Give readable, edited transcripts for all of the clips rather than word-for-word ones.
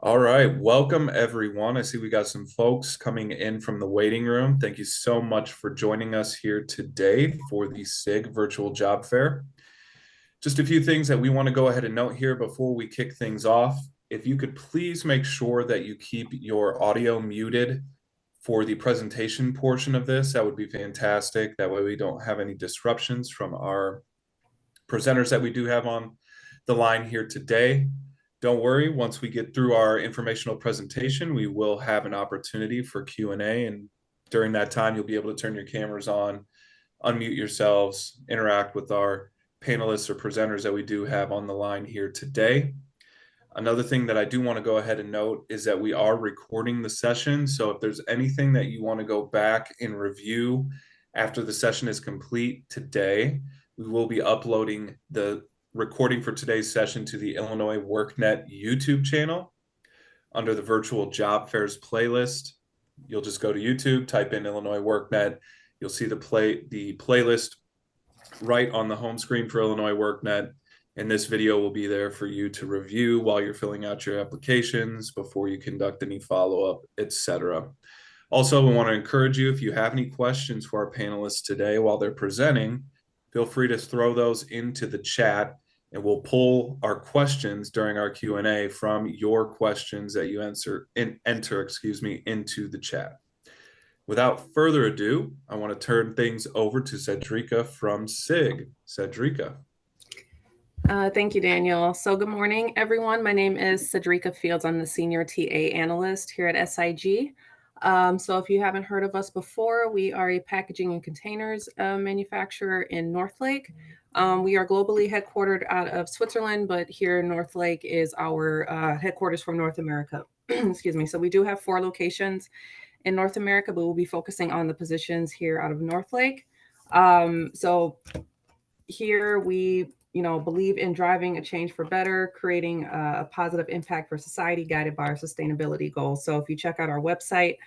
All right, welcome everyone. I see we got some folks coming in from the waiting room. Thank you so much for joining us here today for the SIG Virtual Job Fair. Just a few things that we want to go ahead and note here before we kick things off. If you could please make sure that you keep your audio muted for the presentation portion of this, that would be fantastic. That way we don't have any disruptions from our presenters that we do have on the line here today. Don't worry, once we get through our informational presentation, we will have an opportunity for Q&A, and during that time, you'll be able to turn your cameras on, unmute yourselves, interact with our panelists or presenters that we do have on the line here today. Another thing that I do want to go ahead and note is that we are recording the session. So if there's anything that you want to go back and review after the session is complete today, we will be uploading the recording for today's session to the Illinois workNet YouTube channel under the Virtual Job Fairs playlist. You'll just go to YouTube, type in Illinois workNet. You'll see the playlist right on the home screen for Illinois workNet. And this video will be there for you to review while you're filling out your applications, before you conduct any follow-up, etc. Also, we want to encourage you, if you have any questions for our panelists today while they're presenting, feel free to throw those into the chat, and we'll pull our questions during our Q&A from your questions that you enter into the chat. Without further ado, I want to turn things over to Cedrica from SIG. Cedrica. Thank you, Daniel. So good morning, everyone. My name is Cedrica Fields. I'm the Senior TA Analyst here at SIG. So if you haven't heard of us before, we are a packaging and containers manufacturer in Northlake. We are globally headquartered out of Switzerland, but here in Northlake is our headquarters for North America. Excuse me. So we do have 4 locations in North America, but we'll be focusing on the positions here out of Northlake. So here we believe in driving a change for better, creating a positive impact for society, guided by our sustainability goals. So if you check out our website,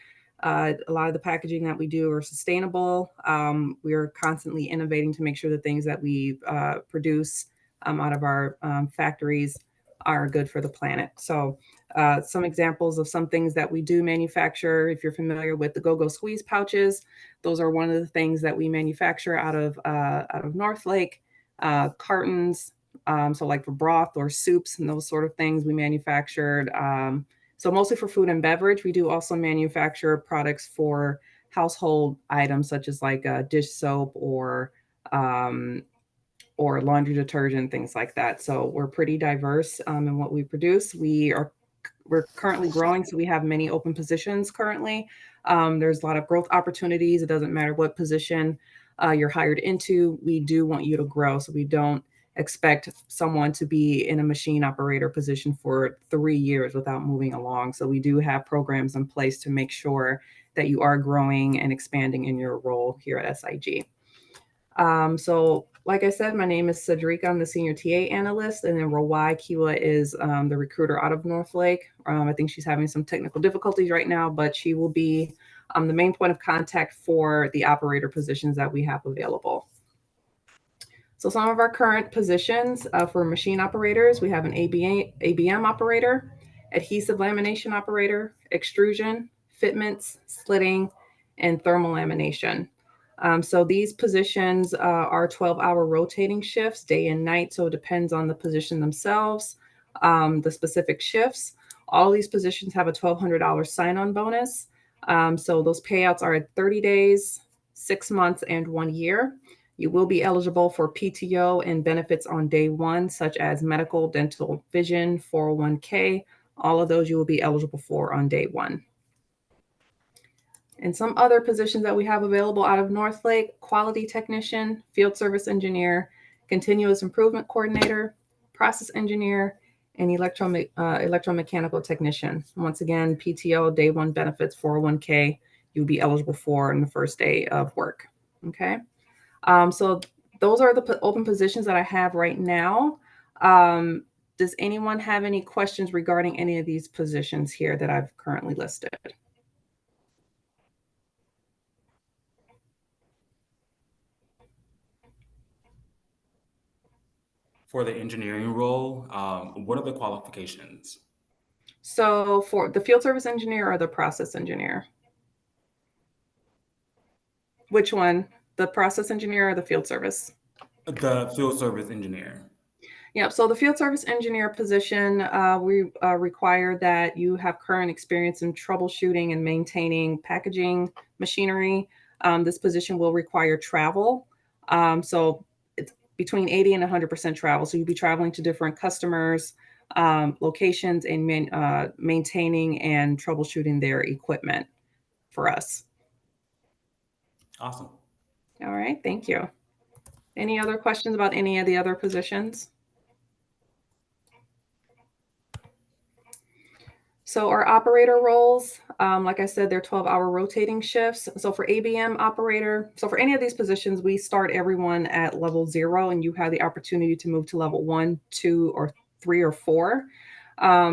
a lot of the packaging that we do are sustainable. We are constantly innovating to make sure the things that we produce out of our factories are good for the planet. So some examples of some things that we do manufacture: if you're familiar with the Go-Go Squeeze pouches, those are one of the things that we manufacture out of Northlake. Cartons, so like for broth or soups and those sort of things we manufactured. So mostly for food and beverage. We do also manufacture products for household items, such as like dish soap or laundry detergent, things like that. So we're pretty diverse in what we produce. We're currently growing, so we have many open positions currently. There's a lot of growth opportunities. It doesn't matter what position you're hired into. We do want you to grow, so we don't expect someone to be in a machine operator position for 3 years without moving along. So we do have programs in place to make sure that you are growing and expanding in your role here at SIG. So like I said, my name is Cedrica. I'm the Senior TA Analyst, and then Rawai Kiwa is the recruiter out of Northlake. I think she's having some technical difficulties right now, but she will be the main point of contact for the operator positions that we have available. So some of our current positions for machine operators: we have an ABM operator, adhesive lamination operator, extrusion, fitments, slitting, and thermal lamination. So these positions are 12-hour rotating shifts, day and night. So it depends on the position themselves, the specific shifts. All these positions have a $1,200 sign-on bonus. So those payouts are at 30 days, 6 months, and 1 year. You will be eligible for PTO and benefits on day one, such as medical, dental, vision, 401k. All of those you will be eligible for on day one. And some other positions that we have available out of Northlake: quality technician, field service engineer, continuous improvement coordinator, process engineer, and electromechanical technician. Once again, PTO, day one benefits, 401k, you'll be eligible for in the first day of work. Okay. So those are the open positions that I have right now. Does anyone have any questions regarding any of these positions here that I've currently listed? For the engineering role, what are the qualifications? So for the field service engineer or the process engineer? Which one? The process engineer or the field service? The field service engineer. Yep. So the field service engineer position, we require that you have current experience in troubleshooting and maintaining packaging machinery. This position will require travel. So it's between 80 and 100% travel. So you'll be traveling to different customers, locations, and maintaining and troubleshooting their equipment for us. Awesome. All right. Thank you. Any other questions about any of the other positions? So our operator roles, like I said, they're 12-hour rotating shifts. So for ABM operator, so for any of these positions, we start everyone at level 0, and you have the opportunity to move to level 1, 2, or 3, or 4.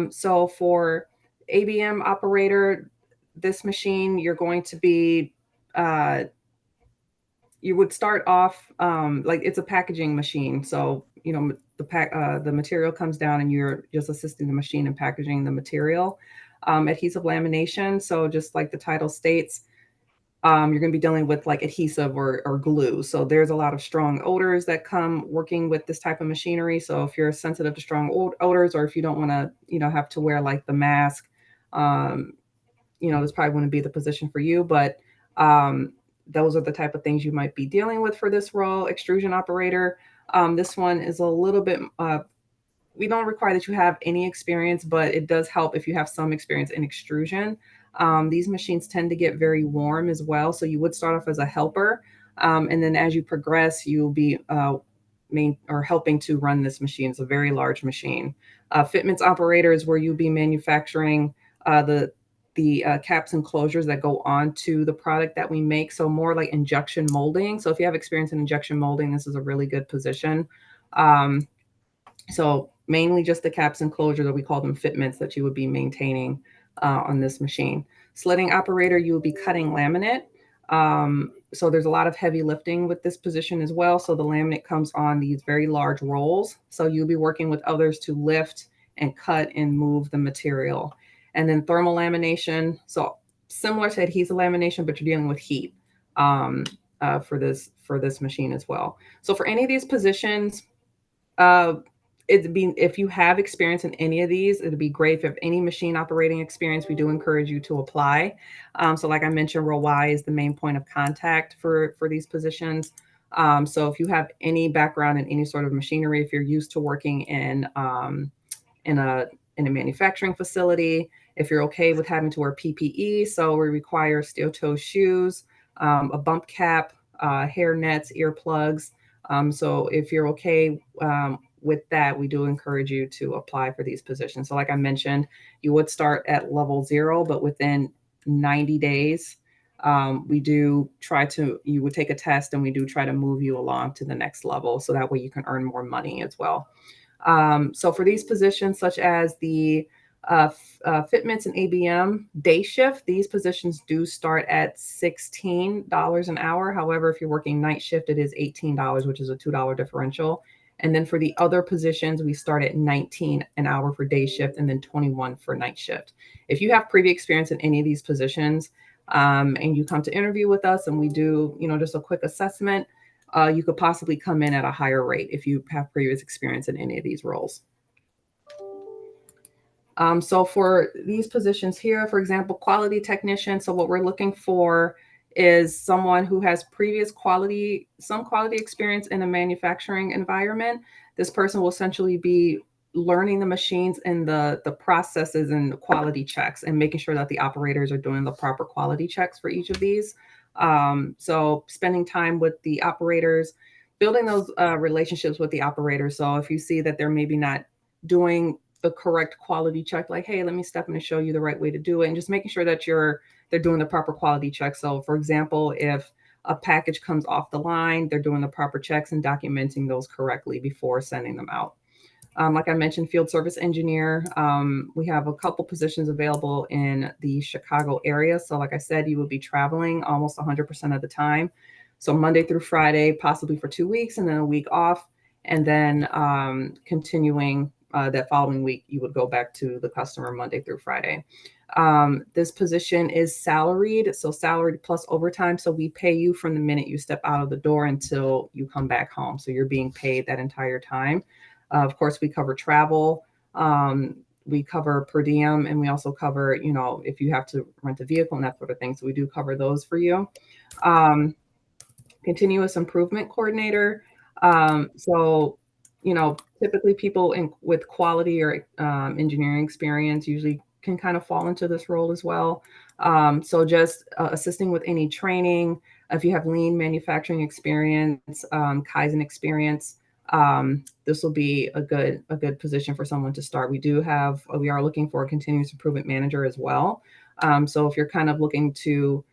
So for ABM operator, this machine, you're going to be you would start off like it's a packaging machine. So, the material comes down and you're just assisting the machine in packaging the material. Adhesive lamination. So just like the title states, you're going to be dealing with like adhesive or glue. So there's a lot of strong odors that come working with this type of machinery. So if you're sensitive to strong odors, or if you don't want to, have to wear like the mask, this probably wouldn't be the position for you, but those are the type of things you might be dealing with for this role. Extrusion operator. This one is a little bit, we don't require that you have any experience, but it does help if you have some experience in extrusion. These machines tend to get very warm as well. So you would start off as a helper. And then as you progress, you'll be helping to run this machine. It's a very large machine. Fitments operator is where you'll be manufacturing the caps and closures that go on to the product that we make. So more like injection molding. So if you have experience in injection molding, this is a really good position. So mainly just the caps and closures, that we call them fitments, that you would be maintaining on this machine. Slitting operator, you will be cutting laminate. So there's a lot of heavy lifting with this position as well. So the laminate comes on these very large rolls. So you'll be working with others to lift and cut and move the material. And then thermal lamination. So similar to adhesive lamination, but you're dealing with heat for this machine as well. So for any of these positions, if you have experience in any of these, it'd be great. If you have any machine operating experience, we do encourage you to apply. So like I mentioned, Row Y is the main point of contact for these positions. So if you have any background in any sort of machinery, if you're used to working in a manufacturing facility, if you're okay with having to wear PPE, so we require steel-toe shoes, a bump cap, hair nets, earplugs. So if you're okay with that, we do encourage you to apply for these positions. So like I mentioned, you would start at level 0, but within 90 days, you would take a test, and we do try to move you along to the next level. So that way you can earn more money as well. So for these positions, such as the fitments and ABM day shift, these positions do start at $16 an hour. However, if you're working night shift, it is $18, which is a $2 differential. And then for the other positions, we start at $19 an hour for day shift, and then $21 for night shift. If you have previous experience in any of these positions, and you come to interview with us and we do, just a quick assessment, you could possibly come in at a higher rate if you have previous experience in any of these roles. So for these positions here, for example, quality technician. So what we're looking for is someone who has some quality experience in a manufacturing environment. This person will essentially be learning the machines and the processes and the quality checks, and making sure that the operators are doing the proper quality checks for each of these. So spending time with the operators, building those relationships with the operators. So if you see that they're maybe not doing the correct quality check, like, hey, let me step in and show you the right way to do it, and just making sure that they're doing the proper quality check. So for example, if a package comes off the line, they're doing the proper checks and documenting those correctly before sending them out. Like I mentioned, field service engineer, we have a couple positions available in the Chicago area. So like I said, you will be traveling almost 100% of the time. So Monday through Friday, possibly for 2 weeks, and then a week off, and then continuing that following week, you would go back to the customer Monday through Friday. This position is salaried, so salaried plus overtime. So we pay you from the minute you step out of the door until you come back home. So you're being paid that entire time. Of course, we cover travel. We cover per diem, and we also cover, if you have to rent a vehicle and that sort of thing. So we do cover those for you. Continuous improvement coordinator. So, typically people with quality or engineering experience usually can kind of fall into this role as well. So just assisting with any training, if you have lean manufacturing experience, Kaizen experience, this will be a good position for someone to start. We are looking for a continuous improvement manager as well. So if you're kind of looking to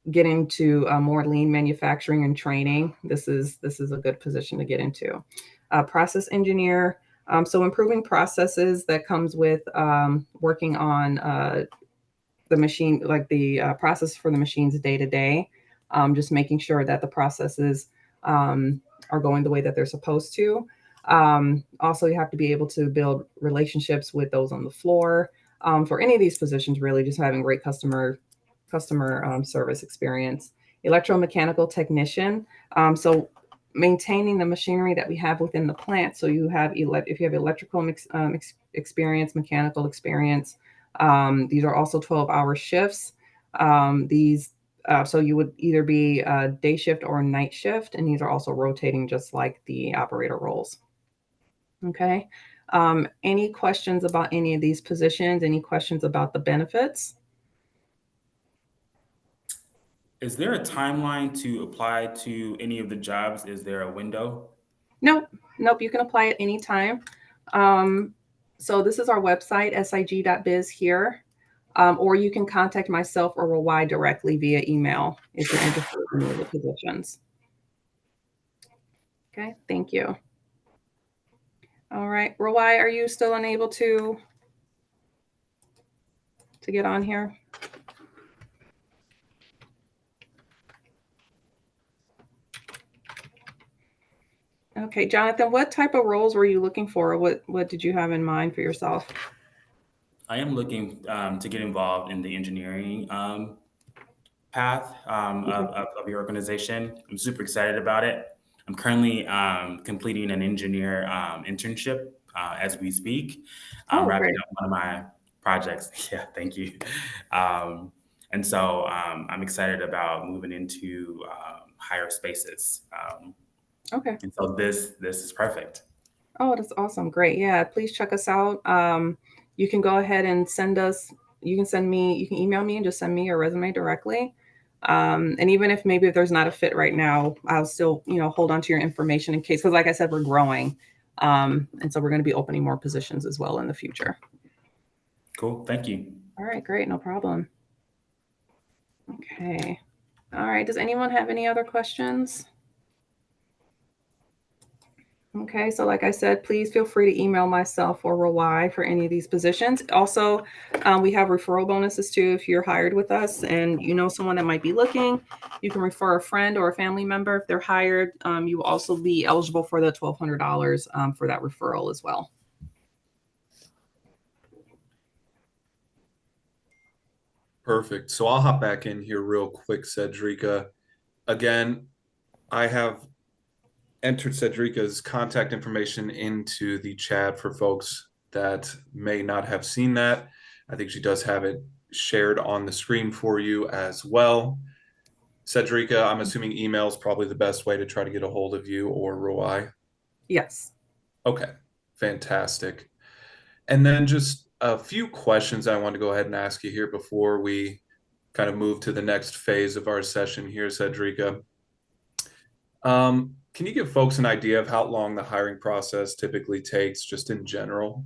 get into more lean manufacturing and training, this is a good position to get into. Process engineer. So improving processes that comes with working on the machine, like the process for the machines day to day, just making sure that the processes are going the way that they're supposed to. Also, you have to be able to build relationships with those on the floor. For any of these positions, really just having great customer service experience. Electromechanical technician. So maintaining the machinery that we have within the plant. So you have if you have electrical experience, mechanical experience. These are also 12-hour shifts. So you would either be a day shift or a night shift, and these are also rotating just like the operator roles. Okay. Any questions about any of these positions? Any questions about the benefits? Is there a timeline to apply to any of the jobs? Is there a window? Nope. You can apply at any time. So this is our website, sig.biz here. Or you can contact myself or Rawai directly via email if you're interested in any of the positions. Okay, thank you. All right, Rawai, are you still unable to get on here? Okay, Jonathan, what type of roles were you looking for? What did you have in mind for yourself? I am looking to get involved in the engineering path of your organization. I'm super excited about it. I'm currently completing an engineer internship as we speak, Oh, wrapping great. up one of my projects. Yeah, thank you. And so I'm excited about moving into higher spaces. Okay. And so this is perfect. Oh, that's awesome. Great. Yeah, please check us out. You can go ahead and you can email me and just send me your resume directly. And even if there's not a fit right now, I'll still, hold on to your information in case, because like I said, we're growing. And so we're going to be opening more positions as well in the future. Cool. Thank you. All right, great. No problem. Okay. All right. Does anyone have any other questions? Okay, so like I said, please feel free to email myself or Rawai for any of these positions. Also, we have referral bonuses too. If you're hired with us and you know someone that might be looking, you can refer a friend or a family member. If they're hired, you will also be eligible for the $1,200 for that referral as well. Perfect. So I'll hop back in here real quick, Cedrica. Again, I have entered Cedrica's contact information into the chat for folks that may not have seen that. I think she does have it shared on the screen for you as well. Cedrica, I'm assuming email is probably the best way to try to get a hold of you or Ruai. Yes. Okay, fantastic. And then just a few questions I want to go ahead and ask you here before we kind of move to the next phase of our session here, Cedrica. Can you give folks an idea of how long the hiring process typically takes, just in general?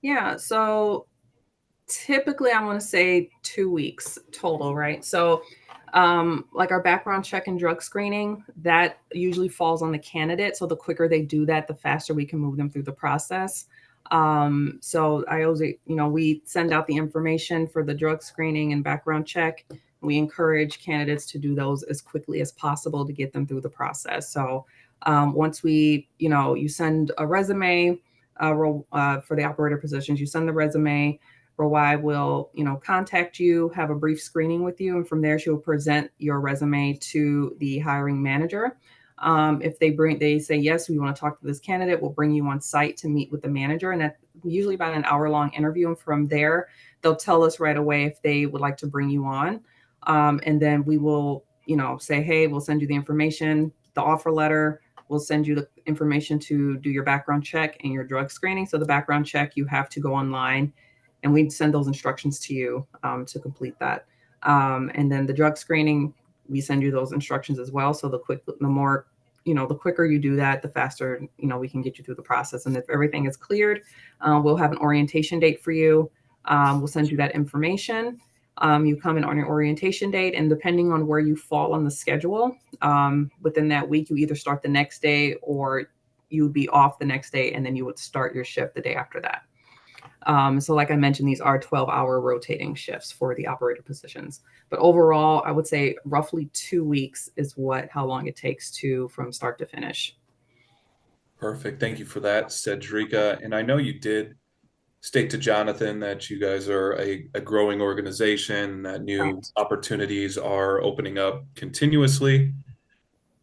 Yeah. So typically, I want to say 2 weeks total, right? So, like our background check and drug screening, that usually falls on the candidate. So the quicker they do that, the faster we can move them through the process. So I always, we send out the information for the drug screening and background check. We encourage candidates to do those as quickly as possible to get them through the process. So Once you send a resume for the operator positions, you send the resume. ROI will, contact you, have a brief screening with you, and from there she'll present your resume to the hiring manager. If they say yes, we want to talk to this candidate, we'll bring you on site to meet with the manager, and that's usually about an hour-long interview. And from there, they'll tell us right away if they would like to bring you on, and then we will, say, hey, we'll send you the information, the offer letter. We'll send you the information to do your background check and your drug screening. So the background check, you have to go online, and we send those instructions to you to complete that. And then the drug screening, we send you those instructions as well. So the quicker you do that, the faster, we can get you through the process. And if everything is cleared, we'll have an orientation date for you. We'll send you that information. You come in on your orientation date, and depending on where you fall on the schedule, within that week, you either start the next day or you would be off the next day, and then you would start your shift the day after that. So like I mentioned, these are 12-hour rotating shifts for the operator positions. But overall, I would say roughly 2 weeks is how long it takes from start to finish. Perfect. Thank you for that, Cedrica. And I know you did state to Jonathan that you guys are a growing organization, that new Right. opportunities are opening up continuously.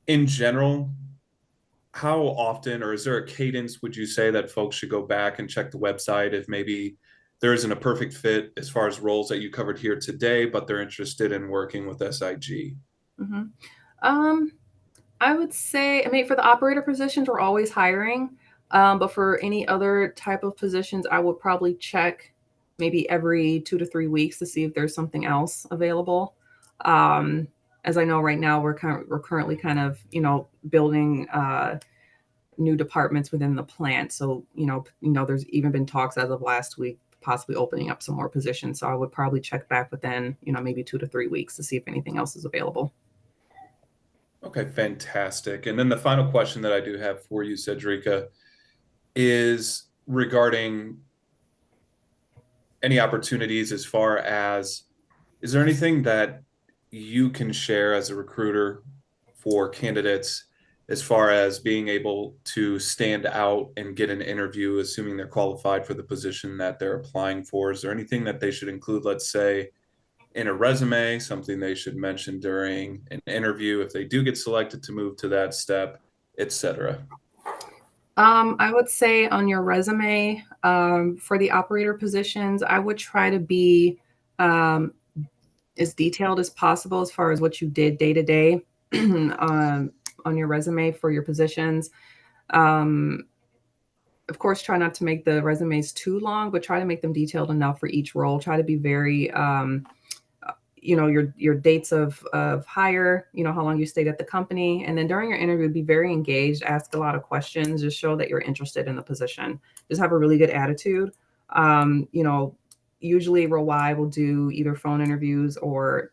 In general, how often, or is there a cadence, would you say, that folks should go back and check the website if maybe there isn't a perfect fit as far as roles that you covered here today, but they're interested in working with SIG? Mm-hmm. Um, I would say, for the operator positions, we're always hiring. But for any other type of positions, I would probably check maybe every 2 to 3 weeks to see if there's something else available. Um, as I know right now, we're currently kind of, building new departments within the plant. So, there's even been talks as of last week, possibly opening up some more positions. So I would probably check back within, maybe 2 to 3 weeks to see if anything else is available. Okay, fantastic. And then the final question that I do have for you, Cedrica, is regarding any opportunities as far as, is there anything that you can share as a recruiter for candidates as far as being able to stand out and get an interview, assuming they're qualified for the position that they're applying for? Is there anything that they should include, let's say, in a resume, something they should mention during an interview if they do get selected to move to that step, etc.? I would say on your resume, for the operator positions, I would try to be as detailed as possible as far as what you did day to day on your resume for your positions. Um, of course, try not to make the resumes too long, but try to make them detailed enough for each role. Try to be very your dates of hire, how long you stayed at the company, and then during your interview, be very engaged, ask a lot of questions, just show that you're interested in the position. Just have a really good attitude. Usually ROI will do either phone interviews or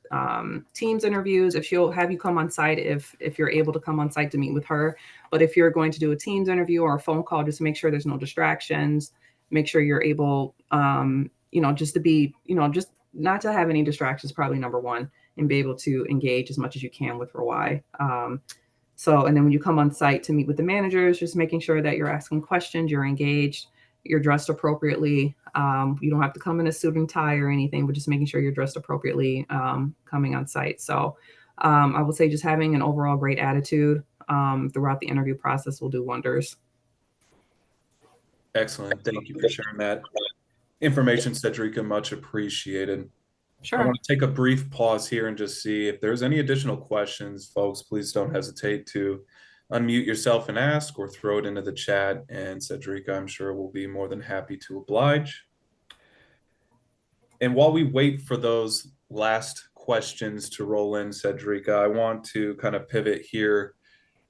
Teams interviews. If she'll have you come on site, if you're able to come on site to meet with her. But if you're going to do a Teams interview or a phone call, just make sure there's no distractions. Make sure you're able, just to be, just not to have any distractions, probably number one, and be able to engage as much as you can with ROI. And then when you come on site to meet with the managers, just making sure that you're asking questions, you're engaged, you're dressed appropriately. You don't have to come in a suit and tie or anything, but just making sure you're dressed appropriately coming on site. So I would say just having an overall great attitude throughout the interview process will do wonders. Excellent. Thank you for sharing that information, Cedrica. Much appreciated. I Sure. want to take a brief pause here and just see if there's any additional questions. Folks, please don't hesitate to unmute yourself and ask, or throw it into the chat, and Cedrica, I'm sure, will be more than happy to oblige. And while we wait for those last questions to roll in, Cedrica, I want to kind of pivot here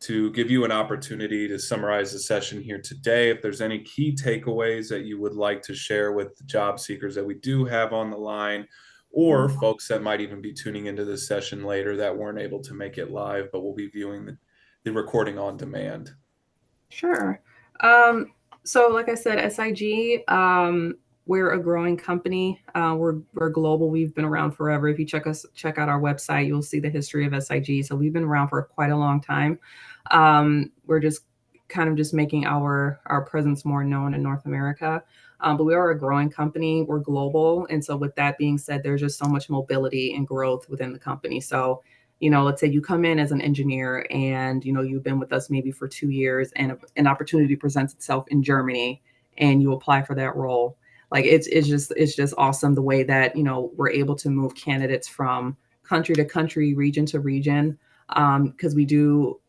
to give you an opportunity to summarize the session here today. If there's any key takeaways that you would like to share with the job seekers that we do have on the line, or folks that might even be tuning into this session later that weren't able to make it live, but will be viewing the recording on demand. Sure. So like I said, SIG, we're a growing company. We're global. We've been around forever. If you check out our website, you'll see the history of SIG. So we've been around for quite a long time. We're just kind of just making our presence more known in North America. But we are a growing company. We're global. And so with that being said, there's just so much mobility and growth within the company. So, let's say you come in as an engineer and, you've been with us maybe for 2 years and an opportunity presents itself in Germany and you apply for that role. Like it's just awesome the way that, we're able to move candidates from country to country, region to region. Because we do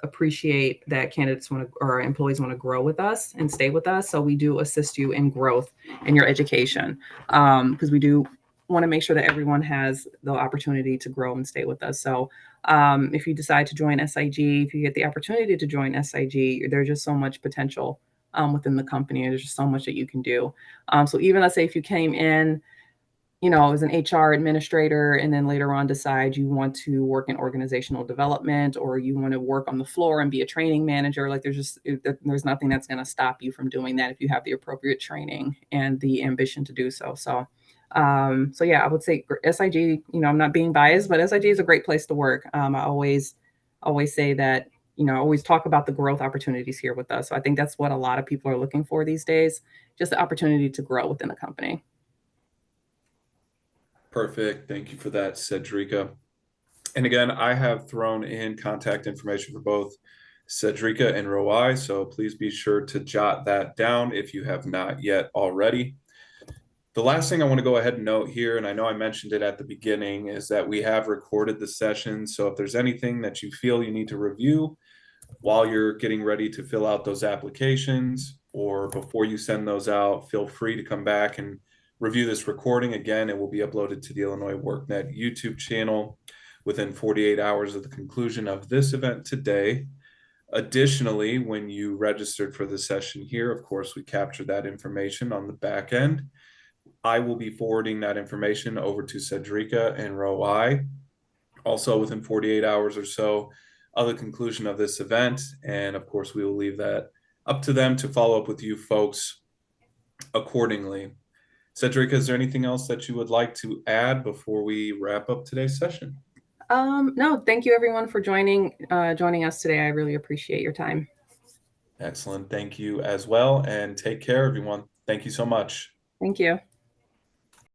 appreciate that candidates want to or employees want to grow with us and stay with us. So we do assist you in growth in your education because we do want to make sure that everyone has the opportunity to grow and stay with us. So if you decide to join SIG, if you get the opportunity to join SIG, there's just so much potential within the company. There's just so much that you can do. So even let's say if you came in as an HR administrator, and then later on decide you want to work in organizational development or you want to work on the floor and be a training manager, like there's nothing that's going to stop you from doing that if you have the appropriate training and the ambition to do so. So yeah, I would say SIG, I'm not being biased, but SIG is a great place to work. I always say that, I always talk about the growth opportunities here with us. So I think that's what a lot of people are looking for these days, just the opportunity to grow within the company. Perfect. Thank you for that, Cedrica. And again, I have thrown in contact information for both Cedrica and Roai, so please be sure to jot that down if you have not yet already. The last thing I want to go ahead and note here, and I know I mentioned it at the beginning, is that we have recorded the session. So if there's anything that you feel you need to review while you're getting ready to fill out those applications or before you send those out, feel free to come back and review this recording. Again, it will be uploaded to the Illinois WorkNet YouTube channel within 48 hours of the conclusion of this event today. Additionally, when you registered for the session here, of course, we captured that information on the back end. I will be forwarding that information over to Cedrica and Roai, also within 48 hours or so of the conclusion of this event. And of course, we will leave that up to them to follow up with you folks accordingly. Cedrica, is there anything else that you would like to add before we wrap up today's session? No, thank you everyone for joining us today. I really appreciate your time. Excellent. Thank you as well. And take care, everyone. Thank you so much. Thank you.